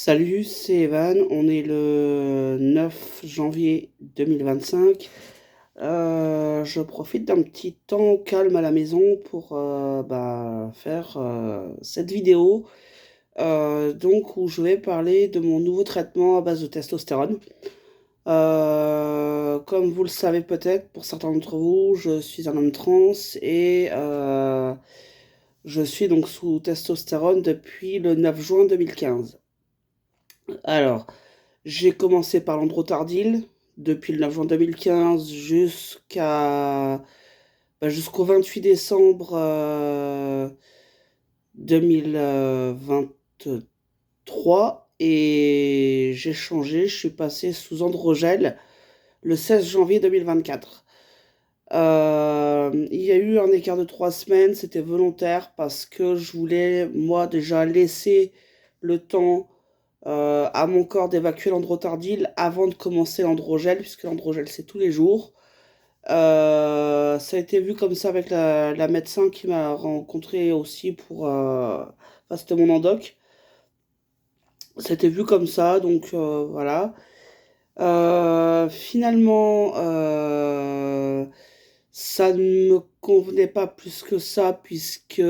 Salut, c'est Evan, on est le 9 janvier 2025. Je profite d'un petit temps calme à la maison pour faire cette vidéo donc où je vais parler de mon nouveau traitement à base de testostérone. Comme vous le savez peut-être, pour certains d'entre vous, je suis un homme trans et je suis donc sous testostérone depuis le 9 juin 2015. Alors, j'ai commencé par l'Androtardil depuis le 9 juin 2015 jusqu'au 28 décembre 2023 et j'ai changé, je suis passé sous Androgel le 16 janvier 2024. Il y a eu un écart de 3 semaines, c'était volontaire parce que je voulais moi déjà laisser le temps à mon corps d'évacuer l'androtardil avant de commencer l'androgel, puisque l'androgel c'est tous les jours. Ça a été vu comme ça avec la médecin qui m'a rencontré aussi enfin, c'était mon endoc. C'était vu comme ça, donc voilà. Finalement, ça ne me convenait pas plus que ça, puisque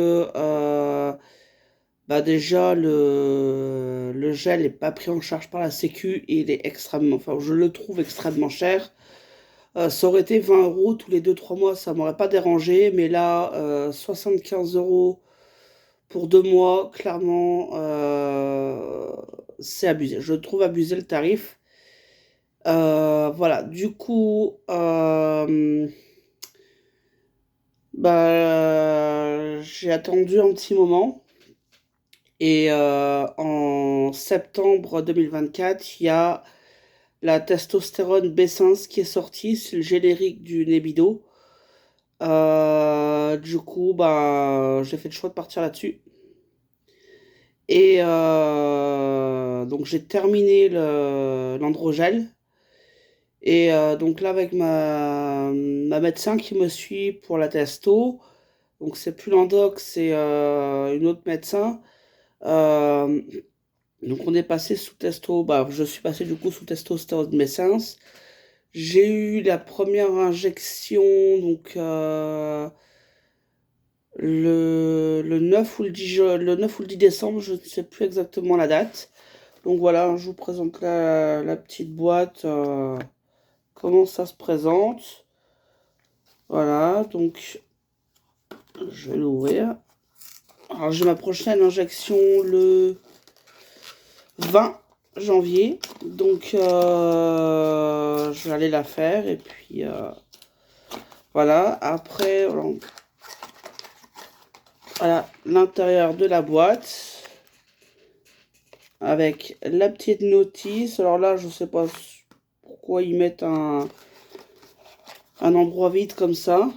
déjà, le gel n'est pas pris en charge par la Sécu et il est extrêmement, enfin, je le trouve extrêmement cher. Ça aurait été 20 euros tous les 2 3 mois, ça m'aurait pas dérangé, mais là, 75 euros pour 2 mois, clairement, c'est abusé. Je trouve abusé le tarif. Voilà, du coup, j'ai attendu un petit moment. Et en septembre 2024, il y a la testostérone B5 qui est sortie, c'est le générique du Nebido. Du coup, j'ai fait le choix de partir là-dessus. Et donc j'ai terminé l'androgel. Et donc là, avec ma médecin qui me suit pour la testo, donc c'est plus l'endoc, c'est une autre médecin. Euh, Donc on est passé sous testo, je suis passé du coup sous testostérone de naissance. J'ai eu la première injection le 9 ou le 9 ou le 10 décembre, je ne sais plus exactement la date. Donc voilà, je vous présente la petite boîte, comment ça se présente. Voilà, donc je vais l'ouvrir. Alors j'ai ma prochaine injection le 20 janvier. Donc, je vais aller la faire. Et puis, voilà. Après, voilà l'intérieur de la boîte. Avec la petite notice. Alors là, je sais pas pourquoi ils mettent un endroit vide comme ça.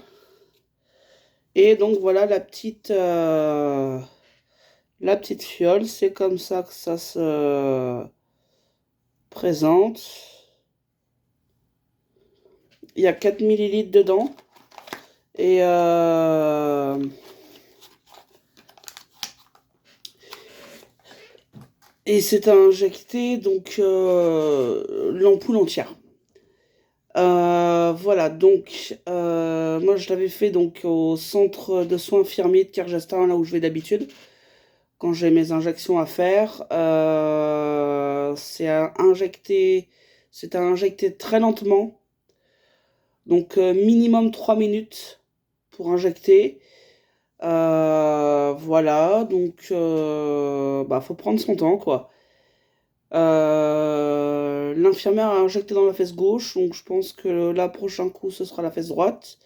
Et donc, voilà la petite fiole. C'est comme ça que ça se présente. Il y a 4 millilitres dedans. Et c'est injecté donc l'ampoule entière. Voilà, donc moi je l'avais fait donc au centre de soins infirmiers de Kergestan, là où je vais d'habitude, quand j'ai mes injections à faire. C'est à injecter très lentement, donc minimum 3 minutes pour injecter. Voilà, donc faut prendre son temps quoi. L'infirmière a injecté dans la fesse gauche, donc je pense que là, prochain coup, ce sera la fesse droite.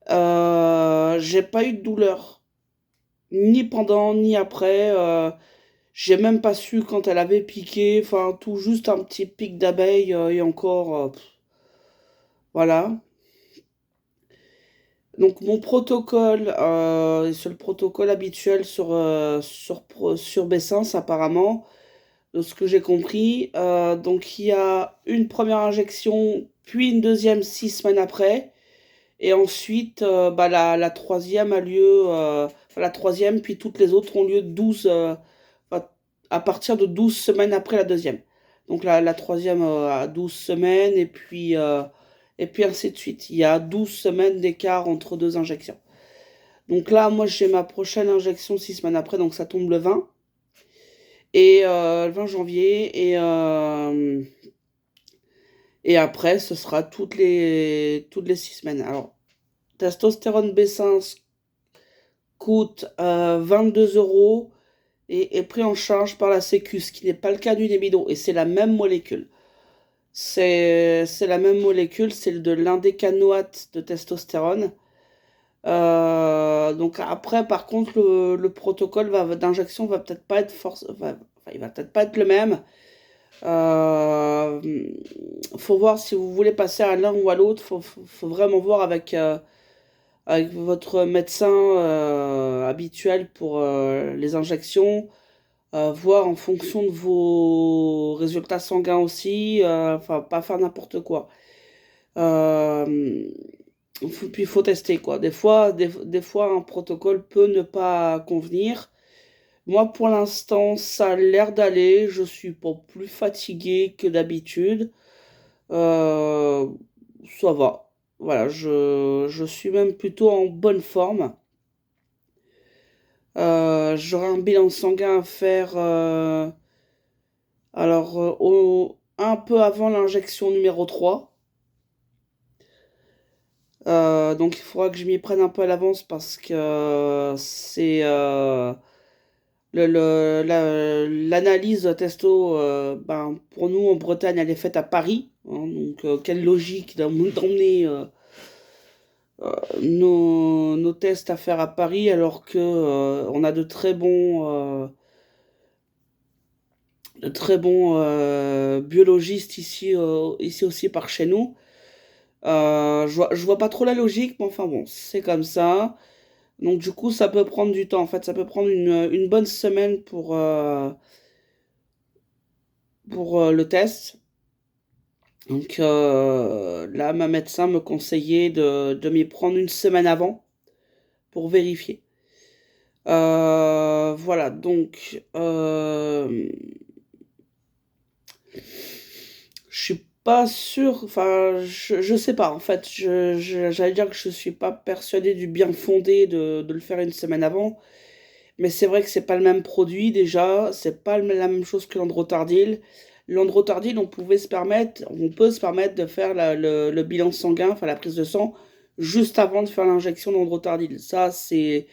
J'ai pas eu de douleur, ni pendant, ni après. J'ai même pas su quand elle avait piqué, enfin, tout juste un petit pic d'abeille et encore, voilà. Donc, mon protocole, c'est le protocole habituel sur Bessens, apparemment. De ce que j'ai compris. Donc il y a une première injection, puis une deuxième 6 semaines après. Et ensuite, la troisième a lieu, enfin, la troisième, puis toutes les autres ont lieu 12, enfin, à partir de 12 semaines après la deuxième. Donc la troisième à 12 semaines et puis ainsi de suite. Il y a 12 semaines d'écart entre deux injections. Donc là, moi j'ai ma prochaine injection 6 semaines après, donc ça tombe le 20. Et le 20 janvier. Et après, ce sera toutes les 6 semaines. Alors, testostérone B5 coûte 22 euros et est pris en charge par la Sécu, ce qui n'est pas le cas du Nebido. Et c'est la même molécule. C'est la même molécule, c'est de l'indécanoate de testostérone. Donc après, par contre, le protocole d'injection va peut-être pas être il va peut-être pas être le même. Euh, Faut voir si vous voulez passer à l'un ou à l'autre. Faut vraiment voir avec votre médecin habituel pour les injections. Voir en fonction de vos résultats sanguins aussi. Enfin, pas faire n'importe quoi. Euh, Puis il faut tester quoi. Des fois, un protocole peut ne pas convenir. Moi, pour l'instant, ça a l'air d'aller. Je suis pas plus fatigué que d'habitude. Euh, Ça va. Voilà, je suis même plutôt en bonne forme. J'aurai un bilan sanguin à faire un peu avant l'injection numéro 3. Donc il faudra que je m'y prenne un peu à l'avance parce que c'est l'analyse testo, ben, pour nous en Bretagne, elle est faite à Paris, hein. Donc quelle logique d'emmener nos tests à faire à Paris alors que on a de très bons biologistes ici, ici aussi par chez nous. Je vois pas trop la logique, mais enfin bon, c'est comme ça. Donc du coup, ça peut prendre du temps. En fait, ça peut prendre une bonne semaine pour le test. Donc là, ma médecin me conseillait de m'y prendre une semaine avant pour vérifier. Voilà, donc je suis pas sûr, enfin je sais pas en fait, j'allais dire que je suis pas persuadé du bien fondé de le faire une semaine avant, mais c'est vrai que c'est pas le même produit déjà, c'est pas la même chose que l'androtardil. L'androtardil, on peut se permettre de faire le bilan sanguin, enfin la prise de sang, juste avant de faire l'injection d'androtardil. Ça, c'est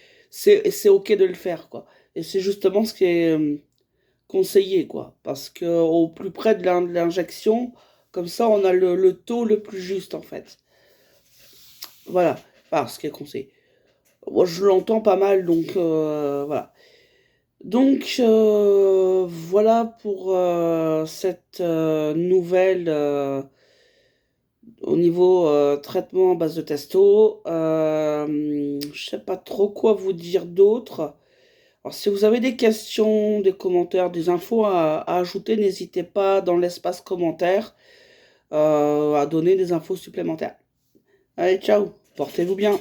ok de le faire, quoi. Et c'est justement ce qui est conseillé, quoi. Parce que au plus près de l'injection, comme ça, on a le taux le plus juste, en fait. Voilà, parce ce qui est conseillé. Moi, je l'entends pas mal, donc voilà. Donc voilà pour cette nouvelle au niveau traitement à base de testo. Je sais pas trop quoi vous dire d'autre. Alors si vous avez des questions, des commentaires, des infos à ajouter, n'hésitez pas dans l'espace commentaire à donner des infos supplémentaires. Allez, ciao, portez-vous bien.